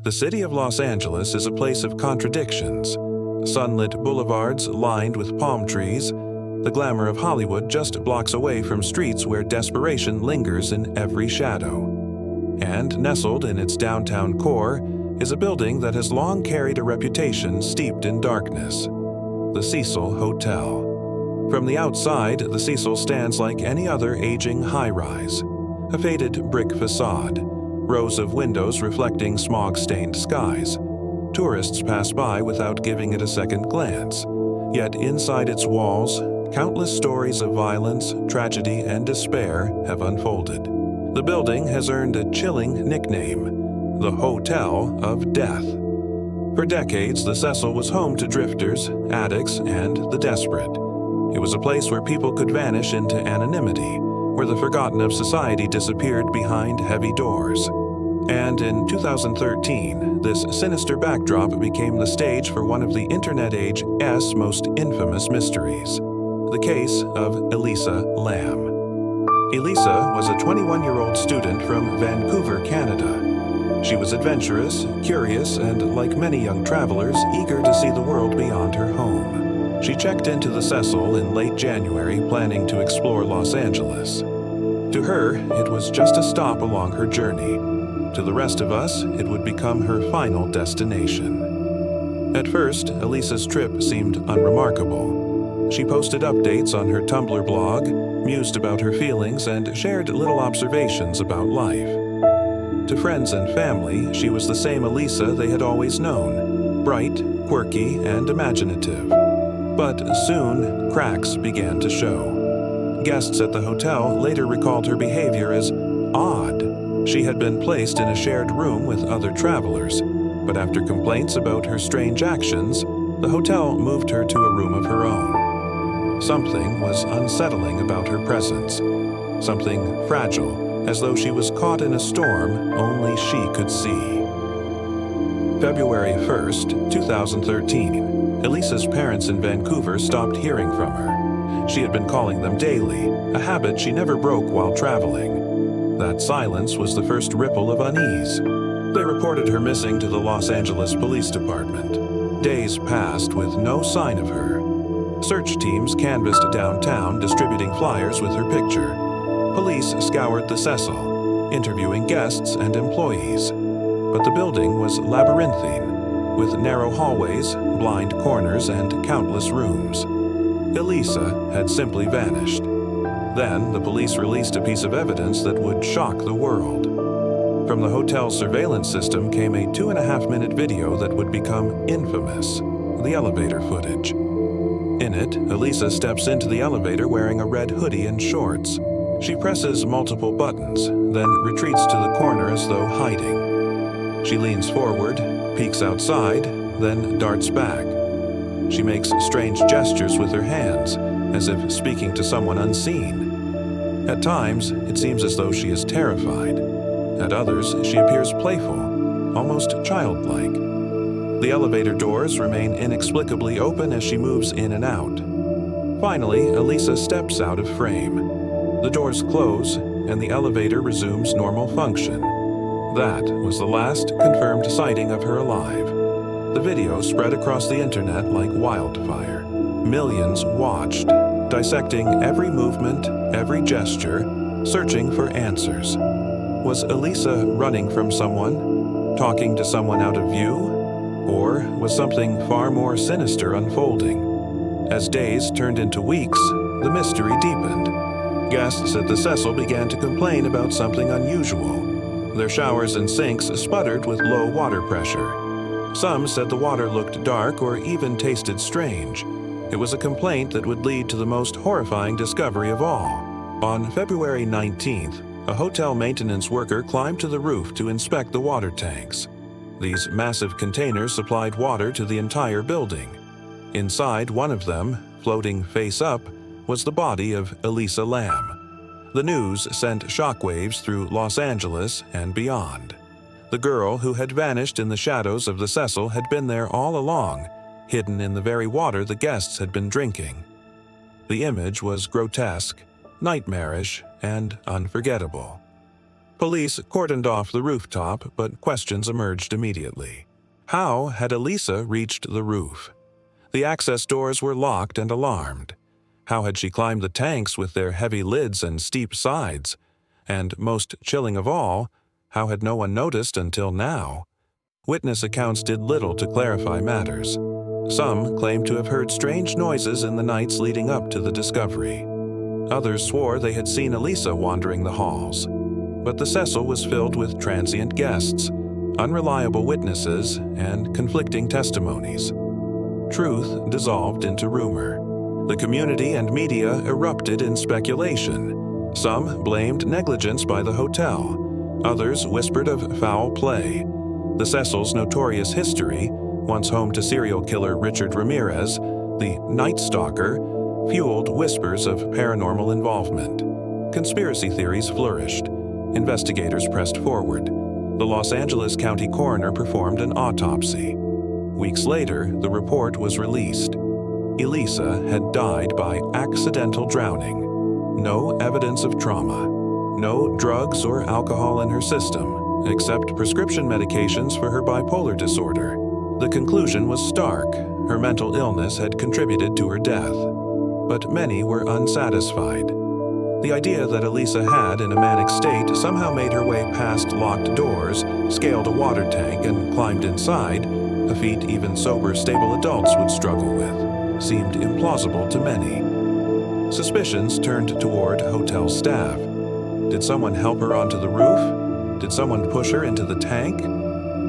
The city of Los Angeles is a place of contradictions. Sunlit boulevards lined with palm trees, the glamour of Hollywood just blocks away from streets where desperation lingers in every shadow. And nestled in its downtown core is a building that has long carried a reputation steeped in darkness: the Cecil Hotel. From the outside, the Cecil stands like any other aging high-rise. A faded brick facade, rows of windows reflecting smog-stained skies. Tourists pass by without giving it a second glance, yet inside its walls, countless stories of violence, tragedy, and despair have unfolded. The building has earned a chilling nickname: the Hotel of Death. For decades, the Cecil was home to drifters, addicts, and the desperate. It was a place where people could vanish into anonymity, where the forgotten of society disappeared behind heavy doors. And in 2013, this sinister backdrop became the stage for one of the Internet age's most infamous mysteries: the case of Elisa Lam. Elisa was a 21-year-old student from Vancouver, Canada. She was adventurous, curious, and like many young travelers, eager to see the world beyond her home. She checked into the Cecil in late January, planning to explore Los Angeles. To her, it was just a stop along her journey. To the rest of us, it would become her final destination. At first, Elisa's trip seemed unremarkable. She posted updates on her Tumblr blog, mused about her feelings, and shared little observations about life. To friends and family, she was the same Elisa they had always known: bright, quirky, and imaginative. But soon, cracks began to show. Guests at the hotel later recalled her behavior as odd. She had been placed in a shared room with other travelers, but after complaints about her strange actions, the hotel moved her to a room of her own. Something was unsettling about her presence, something fragile, as though she was caught in a storm only she could see. February 1st, 2013, Elisa's parents in Vancouver stopped hearing from her. She had been calling them daily, a habit she never broke while traveling. That silence was the first ripple of unease. They reported her missing to the Los Angeles Police Department. Days passed with no sign of her. Search teams canvassed downtown, distributing flyers with her picture. Police scoured the Cecil, interviewing guests and employees. But the building was labyrinthine, with narrow hallways, blind corners, and countless rooms. Elisa had simply vanished. Then, the police released a piece of evidence that would shock the world. From the hotel's surveillance system came a 2.5-minute video that would become infamous: the elevator footage. In it, Elisa steps into the elevator wearing a red hoodie and shorts. She presses multiple buttons, then retreats to the corner as though hiding. She leans forward, peeks outside, then darts back. She makes strange gestures with her hands, as if speaking to someone unseen. At times, it seems as though she is terrified. At others, she appears playful, almost childlike. The elevator doors remain inexplicably open as she moves in and out. Finally, Elisa steps out of frame. The doors close, and the elevator resumes normal function. That was the last confirmed sighting of her alive. The video spread across the internet like wildfire. Millions watched, dissecting every movement, every gesture, searching for answers. Was Elisa running from someone, talking to someone out of view, or was something far more sinister unfolding? As days turned into weeks, the mystery deepened. Guests at the Cecil began to complain about something unusual. Their showers and sinks sputtered with low water pressure. Some said the water looked dark or even tasted strange. It was a complaint that would lead to the most horrifying discovery of all. On February 19th, a hotel maintenance worker climbed to the roof to inspect the water tanks. These massive containers supplied water to the entire building. Inside one of them, floating face up, was the body of Elisa Lam. The news sent shockwaves through Los Angeles and beyond. The girl who had vanished in the shadows of the Cecil had been there all along, hidden in the very water the guests had been drinking. The image was grotesque, nightmarish, and unforgettable. Police cordoned off the rooftop, but questions emerged immediately. How had Elisa reached the roof? The access doors were locked and alarmed. How had she climbed the tanks with their heavy lids and steep sides? And most chilling of all, how had no one noticed until now? Witness accounts did little to clarify matters. Some claimed to have heard strange noises in the nights leading up to the discovery. Others swore they had seen Elisa wandering the halls. But the Cecil was filled with transient guests, unreliable witnesses, and conflicting testimonies. Truth dissolved into rumor. The community and media erupted in speculation. Some blamed negligence by the hotel. Others whispered of foul play. The Cecil's notorious history, once home to serial killer Richard Ramirez, the Night Stalker, fueled whispers of paranormal involvement. Conspiracy theories flourished. Investigators pressed forward. The Los Angeles County coroner performed an autopsy. Weeks later, the report was released. Elisa had died by accidental drowning. No evidence of trauma. No drugs or alcohol in her system, except prescription medications for her bipolar disorder. The conclusion was stark. Her mental illness had contributed to her death. But many were unsatisfied. The idea that Elisa had, in a manic state, somehow made her way past locked doors, scaled a water tank, and climbed inside, a feat even sober, stable adults would struggle with, seemed implausible to many. Suspicions turned toward hotel staff. Did someone help her onto the roof? Did someone push her into the tank?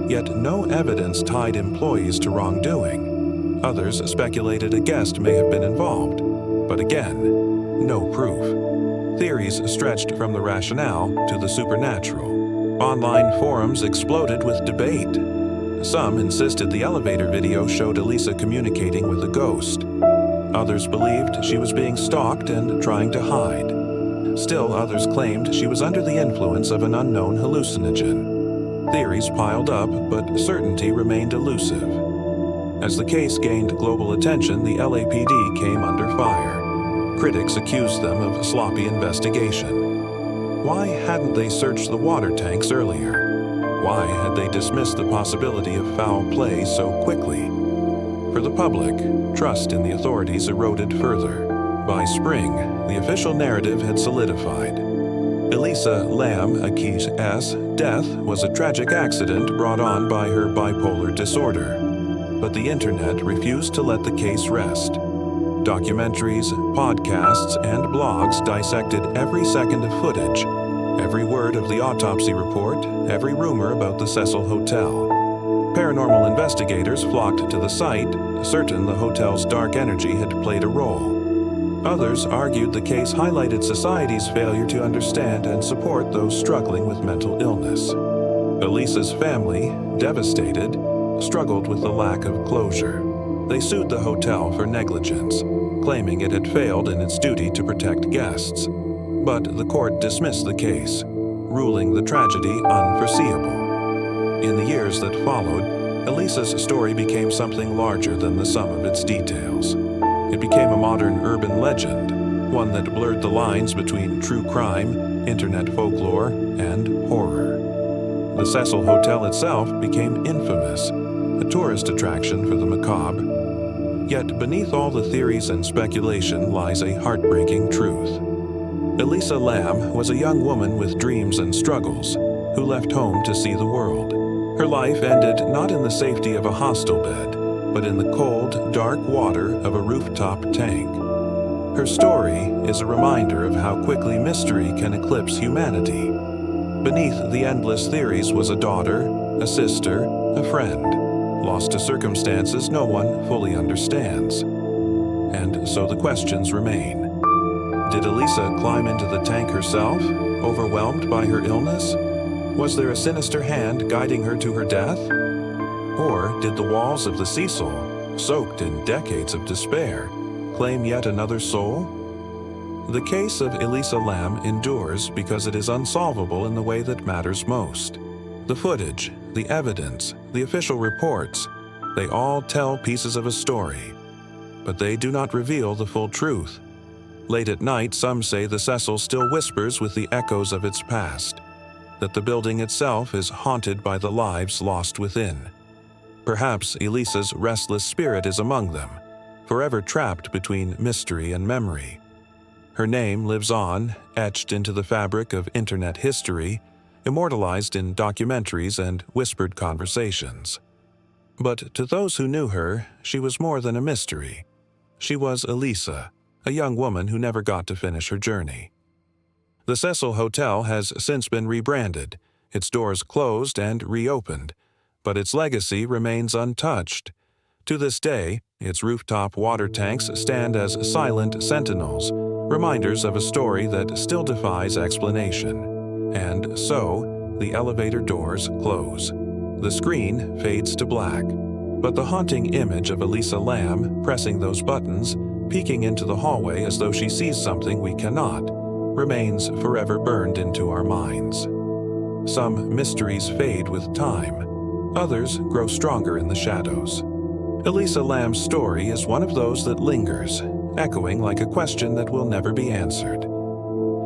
Yet no evidence tied employees to wrongdoing. Others speculated a guest may have been involved. But again, no proof. Theories stretched from the rationale to the supernatural. Online forums exploded with debate. Some insisted the elevator video showed Elisa communicating with a ghost. Others believed she was being stalked and trying to hide. Still others claimed she was under the influence of an unknown hallucinogen. Theories piled up, but certainty remained elusive. As the case gained global attention, the LAPD came under fire. Critics accused them of sloppy investigation. Why hadn't they searched the water tanks earlier? Why had they dismissed the possibility of foul play so quickly? For the public, trust in the authorities eroded further. By spring, the official narrative had solidified. Elisa Lam Aki's death was a tragic accident brought on by her bipolar disorder. But the internet refused to let the case rest. Documentaries, podcasts, and blogs dissected every second of footage, every word of the autopsy report, every rumor about the Cecil Hotel. Paranormal investigators flocked to the site, certain the hotel's dark energy had played a role. Others argued the case highlighted society's failure to understand and support those struggling with mental illness. Elisa's family, devastated, struggled with the lack of closure. They sued the hotel for negligence, claiming it had failed in its duty to protect guests. But the court dismissed the case, ruling the tragedy unforeseeable. In the years that followed, Elisa's story became something larger than the sum of its details. It became a modern urban legend, one that blurred the lines between true crime, internet folklore, and horror. The Cecil Hotel itself became infamous, a tourist attraction for the macabre. Yet beneath all the theories and speculation lies a heartbreaking truth. Elisa Lam was a young woman with dreams and struggles, who left home to see the world. Her life ended not in the safety of a hostel bed, but in the cold, dark water of a rooftop tank. Her story is a reminder of how quickly mystery can eclipse humanity. Beneath the endless theories was a daughter, a sister, a friend, lost to circumstances no one fully understands. And so the questions remain. Did Elisa climb into the tank herself, overwhelmed by her illness? Was there a sinister hand guiding her to her death? Or did the walls of the Cecil, soaked in decades of despair, claim yet another soul? The case of Elisa Lam endures because it is unsolvable in the way that matters most. The footage, the evidence, the official reports, they all tell pieces of a story. But they do not reveal the full truth. Late at night, some say the Cecil still whispers with the echoes of its past. that the building itself is haunted by the lives lost within. Perhaps Elisa's restless spirit is among them, forever trapped between mystery and memory. Her name lives on, etched into the fabric of internet history, immortalized in documentaries and whispered conversations. But to those who knew her, she was more than a mystery. She was Elisa, a young woman who never got to finish her journey. The Cecil Hotel has since been rebranded, its doors closed and reopened, but its legacy remains untouched. To this day, its rooftop water tanks stand as silent sentinels, reminders of a story that still defies explanation. And so, the elevator doors close. The screen fades to black, but the haunting image of Elisa Lam pressing those buttons, peeking into the hallway as though she sees something we cannot, remains forever burned into our minds. Some mysteries fade with time, others grow stronger in the shadows. Elisa Lam's story is one of those that lingers, echoing like a question that will never be answered.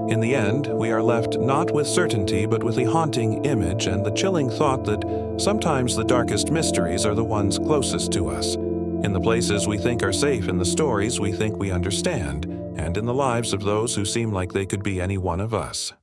In the end, we are left not with certainty but with a haunting image and the chilling thought that sometimes the darkest mysteries are the ones closest to us, in the places we think are safe, in the stories we think we understand, and in the lives of those who seem like they could be any one of us.